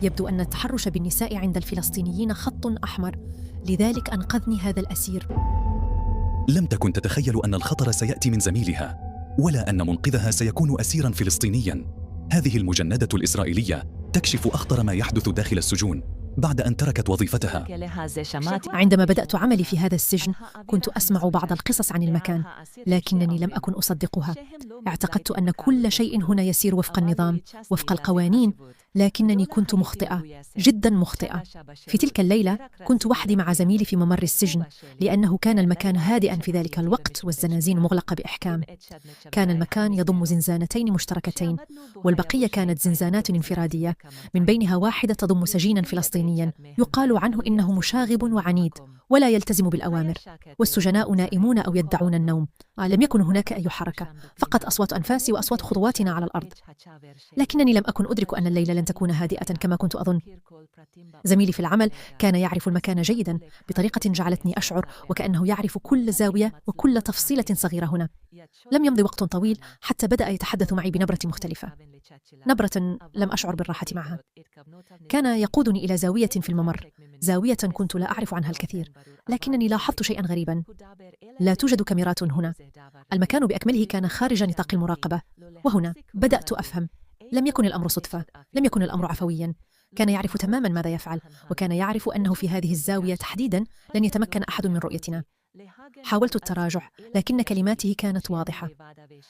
يبدو أن التحرش بالنساء عند الفلسطينيين خط أحمر، لذلك أنقذني هذا الأسير. لم تكن تتخيل أن الخطر سيأتي من زميلها، ولا أن منقذها سيكون أسيراً فلسطينياً. هذه المجندة الإسرائيلية تكشف أخطر ما يحدث داخل السجون بعد أن تركت وظيفتها. عندما بدأت عملي في هذا السجن كنت أسمع بعض القصص عن المكان، لكنني لم أكن أصدقها. اعتقدت أن كل شيء هنا يسير وفق النظام، وفق القوانين، لكنني كنت مخطئة، جدا مخطئة. في تلك الليلة كنت وحدي مع زميلي في ممر السجن، لأنه كان المكان هادئا في ذلك الوقت والزنازين مغلقة بإحكام. كان المكان يضم زنزانتين مشتركتين، والبقية كانت زنزانات انفرادية، من بينها واحدة تضم سجينا فلسطينيا يقال عنه إنه مشاغب وعنيد ولا يلتزم بالأوامر، والسجناء نائمون أو يدعون النوم. لم يكن هناك أي حركة، فقط أصوات أنفاسي وأصوات خطواتنا على الأرض. لكنني لم أكن أدرك أن الليلة لن تكون هادئة كما كنت أظن. زميلي في العمل كان يعرف المكان جيدا بطريقة جعلتني أشعر وكأنه يعرف كل زاوية وكل تفصيلة صغيرة هنا. لم يمضي وقت طويل حتى بدأ يتحدث معي بنبرة مختلفة، نبرة لم أشعر بالراحة معها. كان يقودني إلى زاوية في الممر، زاوية كنت لا أعرف عنها الكثير، لكنني لاحظت شيئا غريبا. لا توجد كاميرات هنا، المكان بأكمله كان خارج نطاق المراقبة. وهنا بدأت أفهم، لم يكن الأمر صدفة، لم يكن الأمر عفويا. كان يعرف تماما ماذا يفعل، وكان يعرف أنه في هذه الزاوية تحديدا لن يتمكن أحد من رؤيتنا. حاولت التراجع، لكن كلماته كانت واضحة: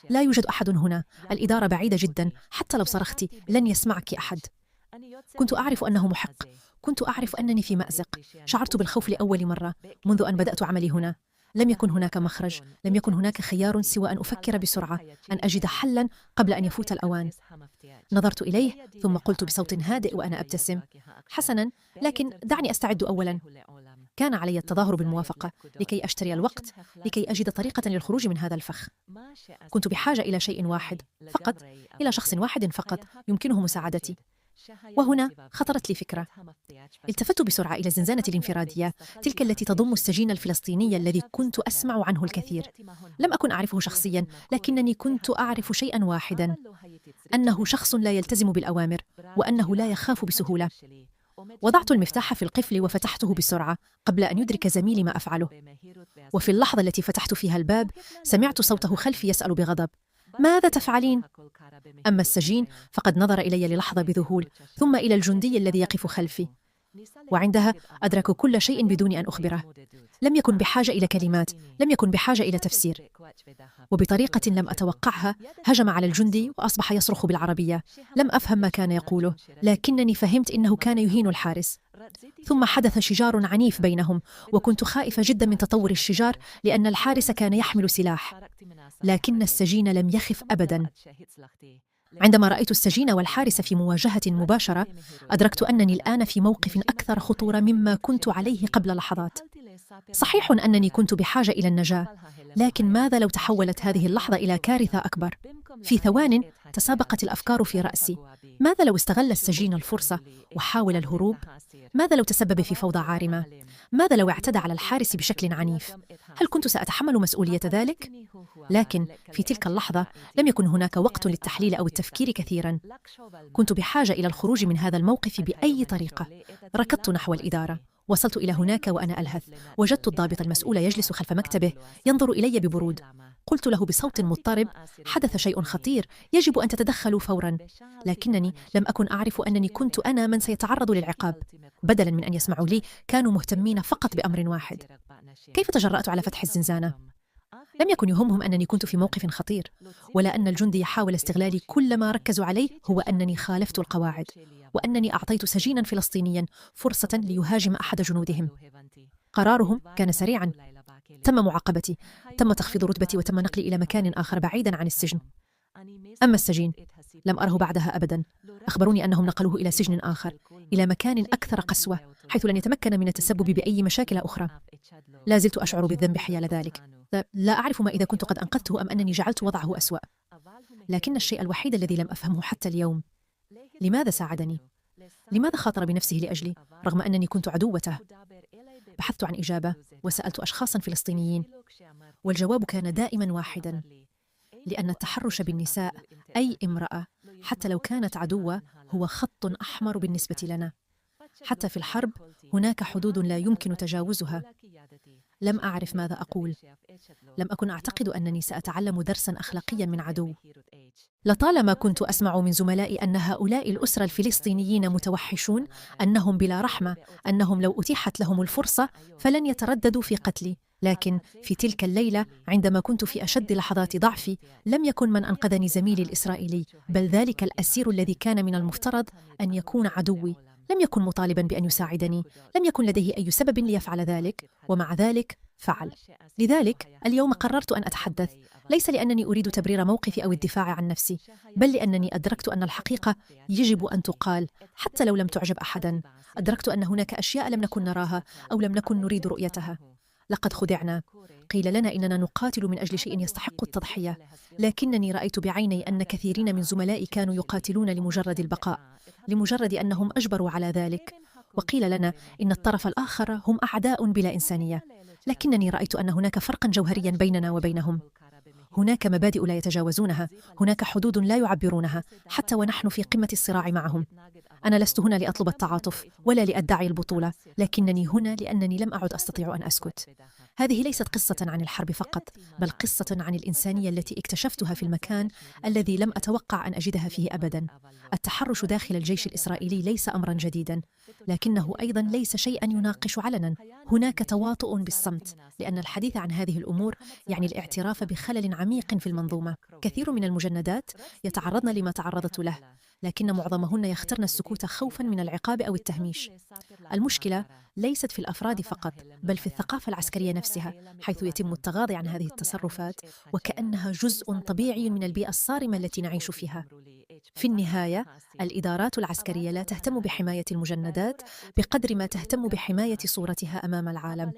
لا يوجد أحد هنا، الإدارة بعيدة جدا، حتى لو صرخت لن يسمعك أحد. كنت أعرف أنه محق، كنت أعرف أنني في مأزق. شعرت بالخوف لأول مرة منذ أن بدأت عملي هنا. لم يكن هناك مخرج، لم يكن هناك خيار سوى أن أفكر بسرعة، أن أجد حلا قبل أن يفوت الأوان. نظرت إليه ثم قلت بصوت هادئ وأنا أبتسم: حسنا، لكن دعني أستعد أولا. كان علي التظاهر بالموافقة لكي أشتري الوقت، لكي أجد طريقة للخروج من هذا الفخ. كنت بحاجة إلى شيء واحد فقط، إلى شخص واحد فقط يمكنه مساعدتي. وهنا خطرت لي فكرة. التفت بسرعة إلى الزنزانة الانفرادية، تلك التي تضم السجين الفلسطيني الذي كنت أسمع عنه الكثير. لم أكن أعرفه شخصيا، لكنني كنت أعرف شيئا واحدا: أنه شخص لا يلتزم بالأوامر، وأنه لا يخاف بسهولة. وضعت المفتاح في القفل وفتحته بسرعة قبل أن يدرك زميلي ما أفعله. وفي اللحظة التي فتحت فيها الباب سمعت صوته خلفي يسأل بغضب: ماذا تفعلين؟ أما السجين فقد نظر إلي للحظة بذهول، ثم إلى الجندي الذي يقف خلفي، وعندها أدرك كل شيء بدون أن أخبره. لم يكن بحاجة إلى كلمات، لم يكن بحاجة إلى تفسير. وبطريقة لم أتوقعها هجم على الجندي وأصبح يصرخ بالعربية. لم أفهم ما كان يقوله، لكنني فهمت إنه كان يهين الحارس. ثم حدث شجار عنيف بينهم، وكنت خائفة جدا من تطور الشجار لأن الحارس كان يحمل سلاح، لكن السجين لم يخف أبدا. عندما رأيت السجين والحارس في مواجهة مباشرة أدركت أنني الآن في موقف أكثر خطورة مما كنت عليه قبل لحظات. صحيح أنني كنت بحاجة إلى النجاة، لكن ماذا لو تحولت هذه اللحظة إلى كارثة أكبر؟ في ثوان تسابقت الأفكار في رأسي. ماذا لو استغل السجين الفرصة وحاول الهروب؟ ماذا لو تسبب في فوضى عارمة؟ ماذا لو اعتدى على الحارس بشكل عنيف؟ هل كنت سأتحمل مسؤولية ذلك؟ لكن في تلك اللحظة لم يكن هناك وقت للتحليل أو التفكير كثيرا. كنت بحاجة إلى الخروج من هذا الموقف بأي طريقة. ركضت نحو الإدارة، وصلت إلى هناك وأنا ألهث. وجدت الضابط المسؤول يجلس خلف مكتبه ينظر إلي ببرود. قلت له بصوت مضطرب: حدث شيء خطير، يجب أن تتدخلوا فورا. لكنني لم أكن أعرف أنني كنت أنا من سيتعرض للعقاب. بدلا من أن يسمعوا لي كانوا مهتمين فقط بأمر واحد: كيف تجرأت على فتح الزنزانة؟ لم يكن يهمهم أنني كنت في موقف خطير، ولا أن الجندي يحاول استغلالي. كل ما ركزوا عليه هو أنني خالفت القواعد، وأنني أعطيت سجينا فلسطينيا فرصة ليهاجم أحد جنودهم. قرارهم كان سريعا، تم معاقبتي، تم تخفيض رتبتي، وتم نقلي إلى مكان آخر بعيدا عن السجن. أما السجين لم أره بعدها أبدا. أخبروني أنهم نقلوه إلى سجن آخر، إلى مكان أكثر قسوة، حيث لن يتمكن من التسبب بأي مشاكل أخرى. لا زلت أشعر بالذنب حيال ذلك. لا أعرف ما إذا كنت قد أنقذته أم أنني جعلت وضعه أسوأ. لكن الشيء الوحيد الذي لم أفهمه حتى اليوم: لماذا ساعدني؟ لماذا خاطر بنفسه لأجلي رغم أنني كنت عدوته؟ بحثت عن إجابة وسألت أشخاصا فلسطينيين، والجواب كان دائما واحدا: لأن التحرش بالنساء، أي امرأة، حتى لو كانت عدوة، هو خط أحمر بالنسبة لنا. حتى في الحرب هناك حدود لا يمكن تجاوزها. لم أعرف ماذا أقول. لم أكن أعتقد أنني سأتعلم درساً أخلاقياً من عدو. لطالما كنت أسمع من زملائي أن هؤلاء الأسرى الفلسطينيين متوحشون، أنهم بلا رحمة، أنهم لو أتيحت لهم الفرصة فلن يترددوا في قتلي. لكن في تلك الليلة عندما كنت في أشد لحظات ضعفي، لم يكن من أنقذني زميلي الإسرائيلي، بل ذلك الأسير الذي كان من المفترض أن يكون عدوي. لم يكن مطالباً بأن يساعدني، لم يكن لديه أي سبب ليفعل ذلك، ومع ذلك فعل. لذلك اليوم قررت أن أتحدث، ليس لأنني أريد تبرير موقفي أو الدفاع عن نفسي، بل لأنني أدركت أن الحقيقة يجب أن تقال حتى لو لم تعجب أحداً. أدركت أن هناك أشياء لم نكن نراها أو لم نكن نريد رؤيتها. لقد خدعنا. قيل لنا إننا نقاتل من أجل شيء يستحق التضحية، لكنني رأيت بعيني أن كثيرين من زملائي كانوا يقاتلون لمجرد البقاء، لمجرد أنهم أجبروا على ذلك. وقيل لنا إن الطرف الآخر هم أعداء بلا إنسانية، لكنني رأيت أن هناك فرقاً جوهرياً بيننا وبينهم. هناك مبادئ لا يتجاوزونها، هناك حدود لا يعبرونها حتى ونحن في قمة الصراع معهم. أنا لست هنا لأطلب التعاطف ولا لأدعي البطولة، لكنني هنا لأنني لم أعد أستطيع أن أسكت. هذه ليست قصة عن الحرب فقط، بل قصة عن الإنسانية التي اكتشفتها في المكان الذي لم أتوقع أن أجدها فيه أبداً. التحرش داخل الجيش الإسرائيلي ليس أمراً جديداً، لكنه أيضاً ليس شيئاً يناقش علناً. هناك تواطؤ بالصمت، لأن الحديث عن هذه الأمور يعني الاعتراف بخلل عميق في المنظومة. كثير من المجندات يتعرضن لما تعرضت له، لكن معظمهن يخترن السكوت خوفاً من العقاب أو التهميش. المشكلة ليست في الأفراد فقط، بل في الثقافة العسكرية نفسها، حيث يتم التغاضي عن هذه التصرفات وكأنها جزء طبيعي من البيئة الصارمة التي نعيش فيها. في النهاية، الإدارات العسكرية لا تهتم بحماية المجندات بقدر ما تهتم بحماية صورتها أمام العالم.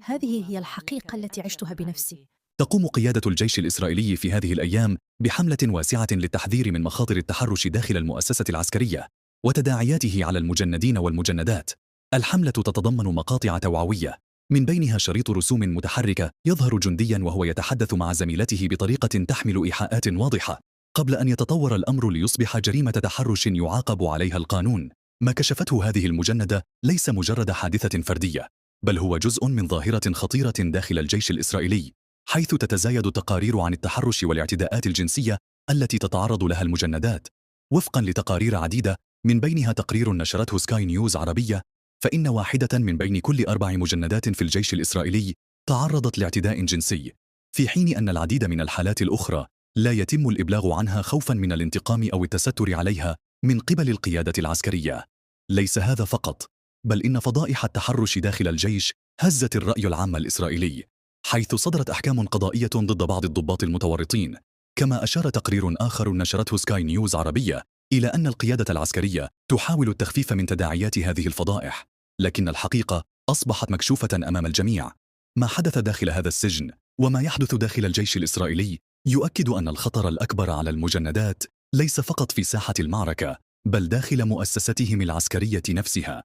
هذه هي الحقيقة التي عشتها بنفسي. تقوم قيادة الجيش الإسرائيلي في هذه الأيام بحملة واسعة للتحذير من مخاطر التحرش داخل المؤسسة العسكرية وتداعياته على المجندين والمجندات. الحملة تتضمن مقاطع توعوية، من بينها شريط رسوم متحركة يظهر جندياً وهو يتحدث مع زميلته بطريقة تحمل إيحاءات واضحة، قبل أن يتطور الأمر ليصبح جريمة تحرش يعاقب عليها القانون. ما كشفته هذه المجندة ليس مجرد حادثة فردية، بل هو جزء من ظاهرة خطيرة داخل الجيش الإسرائيلي، حيث تتزايد التقارير عن التحرش والاعتداءات الجنسية التي تتعرض لها المجندات. وفقاً لتقارير عديدة، من بينها تقرير نشرته سكاي نيوز عربية، فإن واحدة من بين كل 4 مجندات في الجيش الإسرائيلي تعرضت لاعتداء جنسي، في حين أن العديد من الحالات الأخرى لا يتم الإبلاغ عنها خوفاً من الانتقام أو التستر عليها من قبل القيادة العسكرية. ليس هذا فقط، بل إن فضائح التحرش داخل الجيش هزت الرأي العام الإسرائيلي، حيث صدرت أحكام قضائية ضد بعض الضباط المتورطين. كما أشار تقرير آخر نشرته سكاي نيوز عربية إلى أن القيادة العسكرية تحاول التخفيف من تداعيات هذه الفضائح، لكن الحقيقة أصبحت مكشوفة أمام الجميع. ما حدث داخل هذا السجن وما يحدث داخل الجيش الإسرائيلي يؤكد أن الخطر الأكبر على المجندات ليس فقط في ساحة المعركة، بل داخل مؤسستهم العسكرية نفسها.